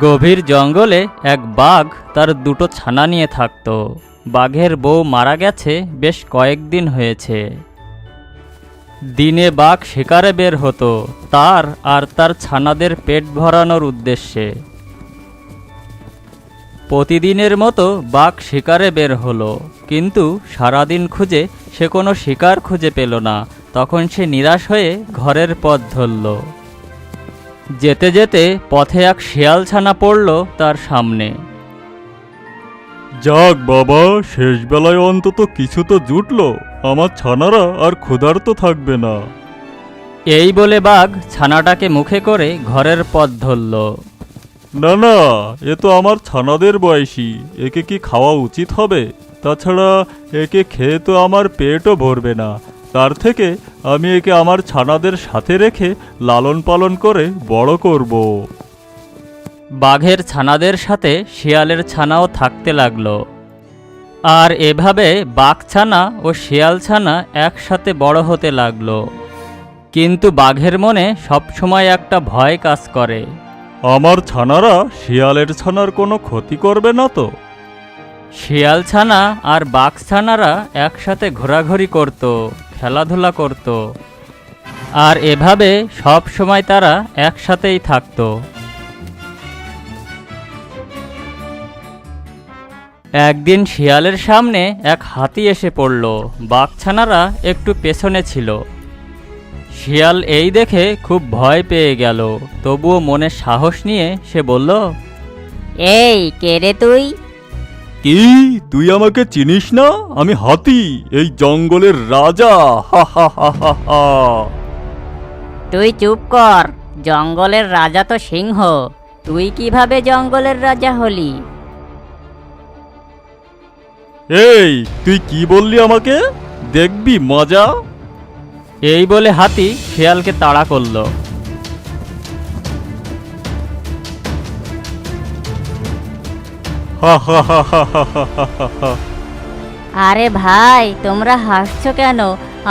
গভীর জঙ্গলে এক বাঘ তার দুটো ছানা নিয়ে থাকত। বাঘের বউ মারা গেছে বেশ কয়েকদিন হয়েছে। দিনে বাঘ শিকারে বের হতো তার আর তার ছানাদের পেট ভরানোর উদ্দেশ্যে। প্রতিদিনের মতো বাঘ শিকারে বের হলো, কিন্তু সারাদিন খুঁজে সে কোনো শিকার খুঁজে পেল না। তখন সে নিরাশ হয়ে ঘরের পথ ধরল। যেতে যেতে পথে এক শিয়াল ছানা পড়ল তার সামনে। যাক বাবা, শেষ বেলায় অন্তত কিছু তো জুটলো। আমার ছানারা আর ক্ষুধার্ত থাকবে না। এই বলে বাঘ ছানাটাকে মুখে করে ঘরের পথ ধরল। না না, এ তো আমার ছানাদের বয়সী, একে কি খাওয়া উচিত হবে? তাছাড়া একে খেয়ে তো আমার পেটও ভরবে না। তার থেকে আমি একে আমার ছানাদের সাথে রেখে লালন পালন করে বড় করব। বাঘের ছানাদের সাথে শিয়ালের ছানাও থাকতে লাগলো। আর এভাবে বাঘ ছানা ও শিয়াল ছানা একসাথে বড় হতে লাগলো। কিন্তু বাঘের মনে সবসময় একটা ভয় কাজ করে। আমার ছানারা শিয়ালের ছানার কোনো ক্ষতি করবে না তো? শিয়াল ছানা আর বাঘ ছানারা একসাথে ঘোরাঘুরি করত, খেলাধুলা করত, আর এভাবে সব সময় তারা একসাথেই থাকতো। একদিন শিয়ালের সামনে এক হাতি এসে পড়ল। বাঘছানারা একটু পেছনে ছিল। শিয়াল এই দেখে খুব ভয় পেয়ে গেল, তবুও মনে সাহস নিয়ে সে বলল, এই কে রে তুই? কি, তুই আমাকে চিনিস না? আমি হাতি, এই জঙ্গলের রাজা। হা হা হা হা হা। তুই চুপ কর, জঙ্গলের রাজা তো সিংহ। তুই কিভাবে জঙ্গলের রাজা হলি? এই, তুই কি বললি আমাকে? দেখবি মজা। এই বলে হাতি শিয়ালকে তাড়া করল। হা হা হা হা হা হা হা হা। আরে ভাই, তোমরা হাসছো কেন?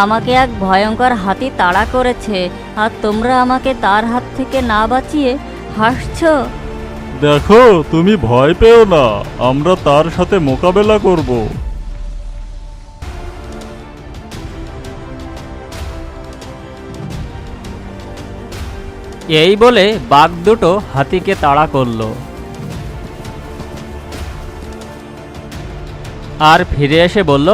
আমাকে এক ভয়ঙ্কর হাতি তাড়া করেছে, আর তোমরা আমাকে তার হাত থেকে না বাঁচিয়ে হাসছো। দেখো, তুমি ভয় পেও না, আমরা তার সাথে মোকাবেলা করব। এই বলে বাঘ দুটো হাতিকে তাড়া করল আর ফিরে এসে বলল,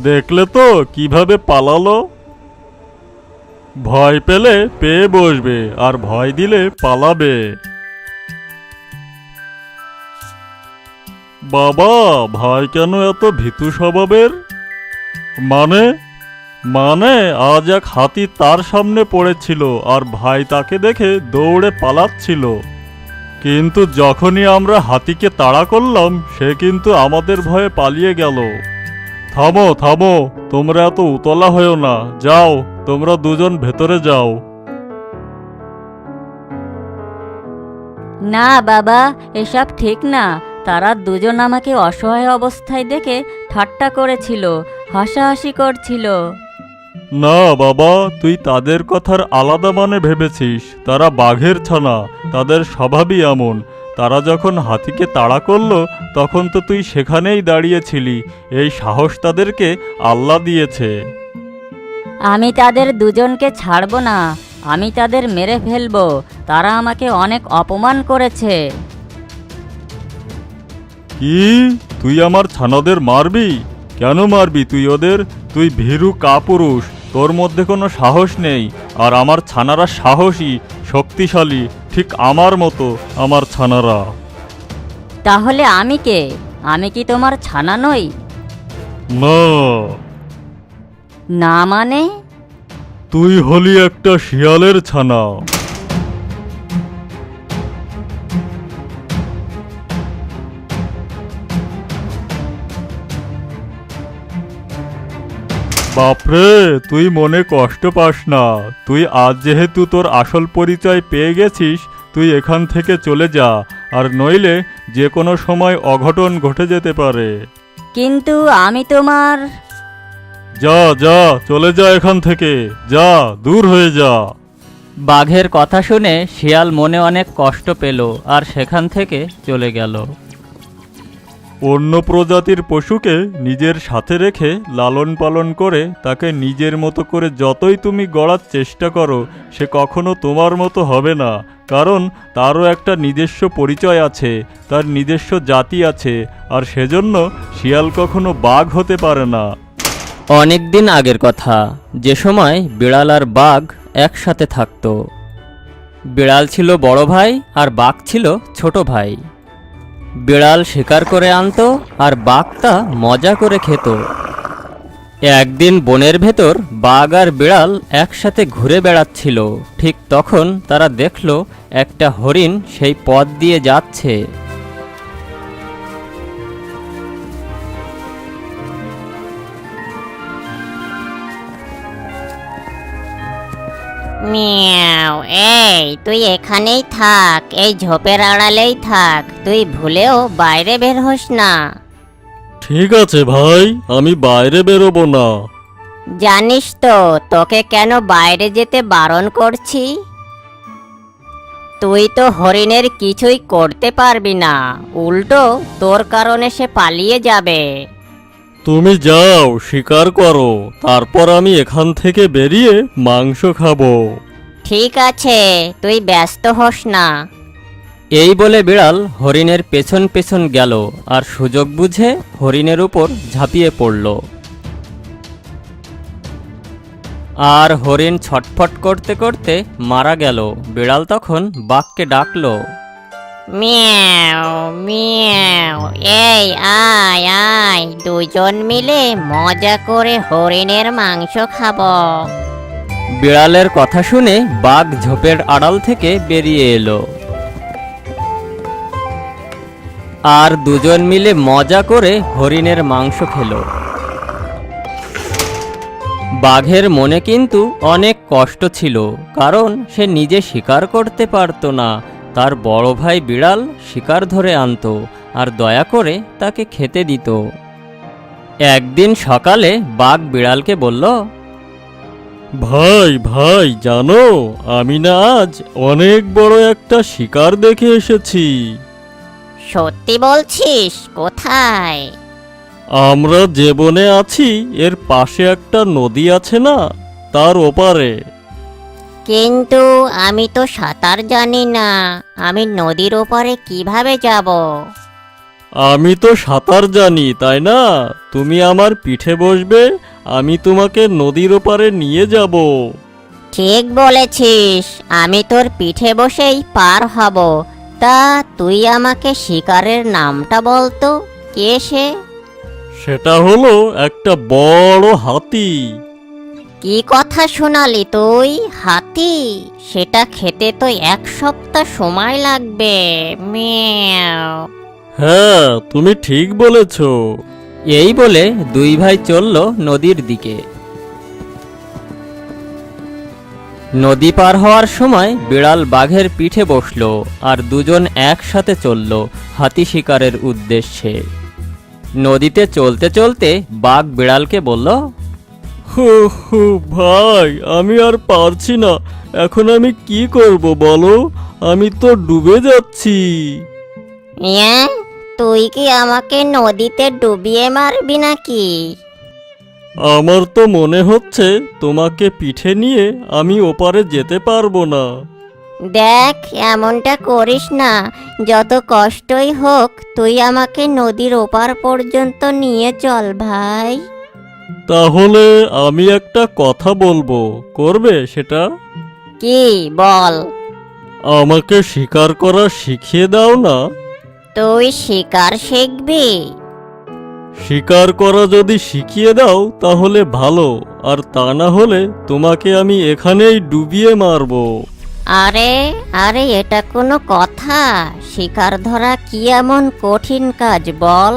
দেখলে তো কিভাবে পালালো? ভয় পেলে পেয়ে বসবে, আর ভয় দিলে পালাবে। বাবা, ভাই কেন এত ভীতু স্বভাবের? মানে মানে আজ এক হাতি তার সামনে পড়েছিল, আর ভাই তাকে দেখে দৌড়ে পালাচ্ছিল। কিন্তু যখনই আমরা হাতিকে তাড়া করলাম, সে কিন্তু আমাদের ভয়ে পালিয়ে গেল। থামো থামো, তোমরা এত উতলা হয়েও না। যাও, তোমরা দুজন ভেতরে যাও। না বাবা, এসব ঠিক না। তারা দুজন আমাকে অসহায় অবস্থায় দেখে ঠাট্টা করেছিল, হাসাহাসি করছিল। না বাবা, তুই তাদের কথার আলাদা মানে ভেবেছিস। তারা বাঘের ছানা, তাদের স্বভাবই এমন। তারা যখন হাতিকে তাড়া করলো, তখন তো তুই সেখানেই দাঁড়িয়েছিলি। এই সাহস তাদেরকে আল্লাহ দিয়েছে। আমি তাদের দুজনকে ছাড়বো না, আমি তাদের মেরে ফেলবো। তারা আমাকে অনেক অপমান করেছে। কি, তুই আমার ছানাদের মারবি? কেন মারবি তুই ওদের? তুই ভীরু কাপুরুষ, তোর মধ্যে কোনো সাহস নেই। আর আমার ছানারা সাহসী, শক্তিশালী, ঠিক আমার মতো আমার ছানারা। তাহলে আমি কে? আমি কি তোমার ছানা নই? না, না মানে? তুই হলি একটা শিয়ালের ছানা। বাপরে, তুই মনে কষ্ট পাস না। তুই আজ যেহেতু তোর আসল পরিচয় পেয়ে গেছিস, তুই এখান থেকে চলে যা, আর নইলে যে কোনো সময় অঘটন ঘটে যেতে পারে। কিন্তু আমি তোমার... যা যা, চলে যা এখান থেকে, যা, দূর হয়ে যা। বাঘের কথা শুনে শিয়াল মনে অনেক কষ্ট পেল আর সেখান থেকে চলে গেল। অন্য প্রজাতির পশুকে নিজের সাথে রেখে লালন পালন করে তাকে নিজের মতো করে যতই তুমি গড়ার চেষ্টা করো, সে কখনো তোমার মতো হবে না। কারণ তারও একটা নিজস্ব পরিচয় আছে, তার নিজস্ব জাতি আছে, আর সেজন্য শিয়াল কখনো বাঘ হতে পারে না। অনেক দিন আগের কথা, যে সময় বিড়াল আর বাঘ একসাথে থাকতো। বিড়াল ছিল বড় ভাই আর বাঘ ছিল ছোট ভাই। বিড়াল শিকার করে আনতো আর বাঘ তা মজা করে খেত। একদিন বনের ভেতর বাঘ আর বিড়াল একসাথে ঘুরে বেড়াচ্ছিল। ঠিক তখন তারা দেখল একটা হরিণ সেই পথ দিয়ে যাচ্ছে। মিয়াও, এই তুই এখানেই থাক, এই ঝোপের আড়ালেই থাক, তুই ভুলেও বাইরে বের হোস না। ঠিক আছে ভাই, আমি বাইরে বেরোবো না। জানিস তো তোকে কেন বাইরে যেতে বারণ করছি? তুই তো হরিণের কিছুই করতে পারবি না, উল্টো তোর কারণে সে পালিয়ে যাবে। তুমি যাও, শিকার করো, তারপর আমি এখান থেকে বেরিয়ে মাংস খাবো। ঠিক আছে, তুই ব্যস্ত হোস না। এই বলে বিড়াল হরিণের পেছন পেছন গেল আর সুযোগ বুঝে হরিণের উপর ঝাঁপিয়ে পড়ল। আর হরিণ ছটফট করতে করতে মারা গেল। বিড়াল তখন বাঘকে ডাকলো। মিয়াও মিয়াও, এই আয় আয়, দুজন মিলে মজা করে হরিণের মাংস খাবো। বিড়ালের কথা শুনে বাঘ ঝোপের আড়াল থেকে বেরিয়ে এলো আর দুজন মিলে মজা করে হরিণের মাংস খেলো। বাঘের মনে কিন্তু অনেক কষ্ট ছিল, কারণ সে নিজে শিকার করতে পারত না। তার বড় ভাই বিড়াল শিকার ধরে আনতো আর দয়া করে তাকে খেতে দিত। একদিন সকালে বাঘ বিড়ালকে বলল, ভাই ভাই, জানো আমি না আজ অনেক বড় একটা শিকার দেখে এসেছি। সত্যি বলছিস? কোথায়? আমরা যে বনে আছি এর পাশে একটা নদী আছে না, তার ওপারে। কিন্তু আমি তো সাঁতার জানি না, আমি নদীর ওপারে কিভাবে যাব? আমি তো সাঁতার জানি, তাই না? তুমি আমার পিঠে বসবে, আমি তোমাকে নদীর ওপারে নিয়ে যাব। ঠিক বলেছিস, আমি তোর পিঠে বসেই পার হব। তা তুই আমাকে শিকারের নামটা বলতো, কে সে? সেটা হলো একটা বড় হাতি। কি কথা শোনালি তুই? হাতি? সেটা খেতে তো 1 সপ্তাহ সময় লাগবে। মিয়াও। হ্যাঁ, তুমি ঠিক বলেছ। এই বলে দুই ভাই চলল নদীর দিকে। নদী পার হওয়ার সময় বিড়াল বাঘের পিঠে বসলো আর দুজন একসাথে চলল হাতি শিকারের উদ্দেশ্যে। নদীতে চলতে চলতে বাঘ বিড়ালকে বলল, হু হু ভাই, আমি আর পারছি না, এখন আমি কি করব বলো? আমি তো ডুবে যাচ্ছি। ইয়া, তুই কি আমাকে নদীতে ডুবিয়ে মারবি নাকি? আমার তো মনে হচ্ছে তোমাকে পিঠে নিয়ে আমি ওপারে যেতে পারবো না। দেখ, এমনটা করিস না। যত কষ্টই হোক, তুই আমাকে নদীর ওপার পর্যন্ত নিয়ে চল ভাই। তাহলে আমি একটা কথা বলবো, করবে সেটা? কি বল? আমাকে শিকার করা শিখিয়ে দাও না। তুই শিকার শিখবি? শিকার করা যদি শিখিয়ে দাও তাহলে ভালো, আর তা না হলে তোমাকে আমি এখানেই ডুবিয়ে মারবো। আরে আরে, এটা কোনো কথা? শিকার ধরা কি এমন কঠিন কাজ বল?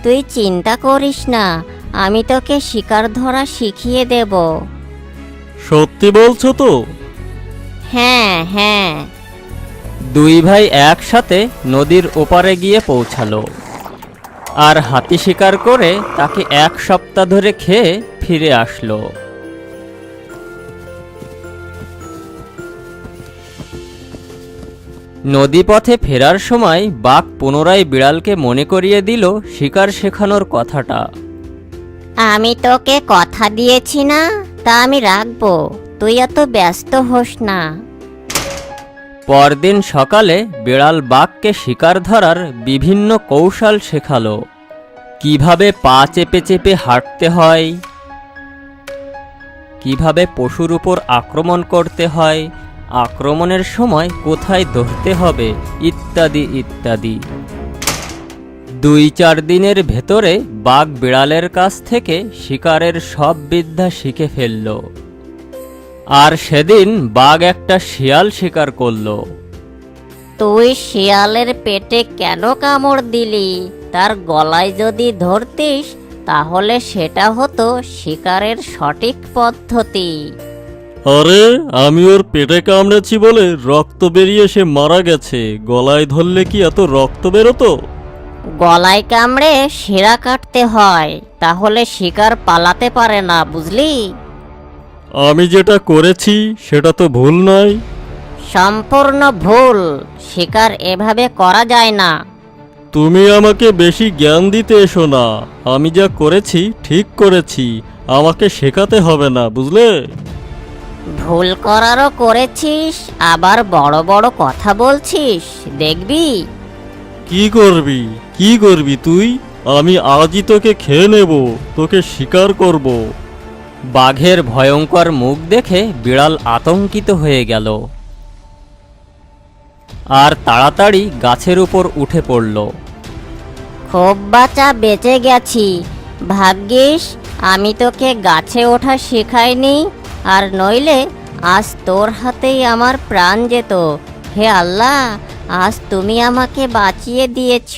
তুই চিন্তা করিস না, আমি তোকে শিকার ধরা শিখিয়ে দেব। সত্যি বলছো তো? হ্যাঁ হ্যাঁ। দুই ভাই একসাথে নদীর ওপারে গিয়ে পৌঁছালো আর হাতি শিকার করে তাকে 1 সপ্তাহ ধরে খেয়ে ফিরে আসলো। নদীপথে ফেরার সময় বাঘ পুনরায় বিড়ালকে মনে করিয়ে দিল শিকার শেখানোর কথাটা। আমি তোকে কথা দিয়েছি না, তা আমি রাখবো, তুই এত ব্যস্ত হোস না। পরদিন সকালে বিড়াল বাঘকে শিকার ধরার বিভিন্ন কৌশল শেখালো। কিভাবে পা চেপে চেপে হাঁটতে হয়, কিভাবে পশুর উপর আক্রমণ করতে হয়, আক্রমণের সময় কোথায় ধরতে হবে, ইত্যাদি ইত্যাদি। 2-4 দিনের ভেতরে বাঘ বিড়ালের কাছ থেকে শিকারের সব বিদ্যা শিখে ফেলল। আর সেদিন বাঘ একটা শিয়াল শিকার করলো। তুই শিয়ালের পেটে কেন কামড় দিলি? তার গলায় যদি ধরতিস তাহলে সেটা হতো শিকারের সঠিক পদ্ধতি। আরে আমি ওর পেটে কামড়েছি বলে রক্ত বেরিয়ে সে মারা গেছে, গলায় ধরলে কি এত রক্ত বেরোতো? গলায় কামড়ে শিরা কাটতে হয়, তাহলে শিকার পালাতে পারে না, বুঝলি? আমি যেটা করেছি সেটা তো ভুল নয়। সম্পূর্ণ ভুল, শিকার এভাবে করা যায় না। তুমি আমাকে বেশি জ্ঞান দিতে এসো না, আমি যা করেছি ঠিক করেছি, আমাকে শেখাতে হবে না, বুঝলে? ভুল করারও করেছিস, আবার বড় বড় কথা বলছিস, দেখবি। কি করবি, কি করবি তুই? আমি আজই তোকে খেয়ে নেব, তোকে শিকার করব। বাঘের ভয়ঙ্কর মুখ দেখে বিড়াল আতঙ্কিত হয়ে গেল আর তাড়াতাড়ি গাছের উপর উঠে পড়ল। খুব বাঁচা বেঁচে গেছি, ভাগ্যিস আমি তোকে গাছে ওঠা শেখাইনি, আর নইলে আজ তোর হাতেই আমার প্রাণ যেত। হে আল্লাহ, আজ তুমি আমাকে বাঁচিয়ে দিয়েছ।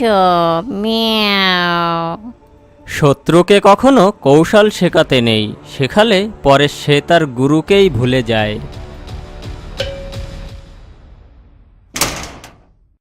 মিয়াও। শত্রুকে কখনো কৌশল শেখাতে নেই, শেখালে পরে সে তার গুরুকেই ভুলে যায়।